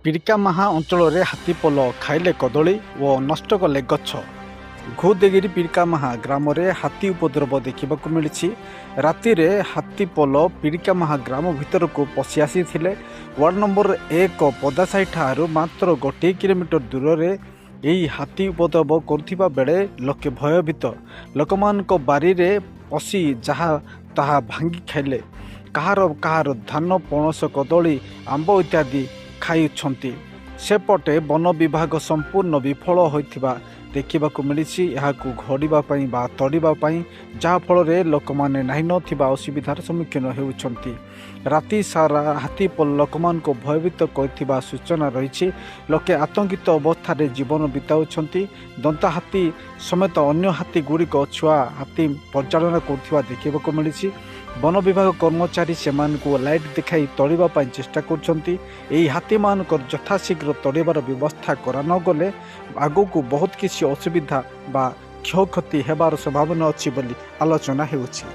ପିରିକାମାହା ଅଞ୍ଚଳରେ ହାତୀପଲ ଖାଇଲେ କଦଳୀ ଓ ନଷ୍ଟ କଲେ ଗଛ। ଘୁଦେଗିରି ପିରିକାମାହା ଗ୍ରାମରେ ହାତୀ ଉପଦ୍ରବ ଦେଖିବାକୁ ମିଳିଛି। ରାତିରେ ହାତୀପଲ ପିରିକାମାହା ଗ୍ରାମ ଭିତରକୁ ପଶି ଆସିଥିଲେ। ୱାର୍ଡ ନମ୍ବର 1 ପଦାସାହି ଠାରୁ ମାତ୍ର 1 କିଲୋମିଟର ଦୂରରେ ଏହି ହାତୀ ଉପଦ୍ରବ କରୁଥିବା ବେଳେ ଲୋକେ ଭୟଭୀତ। ଲୋକମାନଙ୍କ ବାରିରେ ପଶି ଯାହା ତାହା ଭାଙ୍ଗି ଖାଇଲେ। କାହାର ଧାନ, ପଣସ, କଦଳୀ, ଆମ୍ବ ଇତ୍ୟାଦି ଖାଇଛନ୍ତି। ସେପଟେ ବନ ବିଭାଗ ସମ୍ପୂର୍ଣ୍ଣ ବିଫଳ ହୋଇଥିବା ଦେଖିବାକୁ ମିଳିଛି ଏହାକୁ ଘୋଡ଼ିବା ପାଇଁ ବା ତଡ଼ିବା ପାଇଁ, ଯାହାଫଳରେ ଲୋକମାନେ ନାହିଁ ନଥିବା ଅସୁବିଧାର ସମ୍ମୁଖୀନ ହେଉଛନ୍ତି। ରାତି ସାରା ହାତୀପଲ ଲୋକମାନଙ୍କୁ ଭୟଭୀତ କରିଥିବା ସୂଚନା ରହିଛି। ଲୋକେ ଆତଙ୍କିତ ଅବସ୍ଥାରେ ଜୀବନ ବିତାଉଛନ୍ତି। ଦନ୍ତା ହାତୀ ସମେତ ଅନ୍ୟ ହାତୀ ଗୁଡ଼ିକ ଛୁଆ ହାତୀ ପରିଚାଳନା କରୁଥିବା ଦେଖିବାକୁ ମିଳିଛି। ବନ ବିଭାଗ କର୍ମଚାରୀ ସେମାନଙ୍କୁ ଲାଇଟ୍ ଦେଖାଇ ତଡ଼ିବା ପାଇଁ ଚେଷ୍ଟା କରୁଛନ୍ତି। ଏହି ହାତୀମାନଙ୍କର ଯଥାଶୀଘ୍ର ତଡ଼ିବାର ବ୍ୟବସ୍ଥା କରାନଗଲେ ଆଗକୁ ବହୁତ କିଛି ଅସୁବିଧା ବା କ୍ଷୟକ୍ଷତି ହେବାର ସମ୍ଭାବନା ଅଛି ବୋଲି ଆଲୋଚନା ହେଉଛି।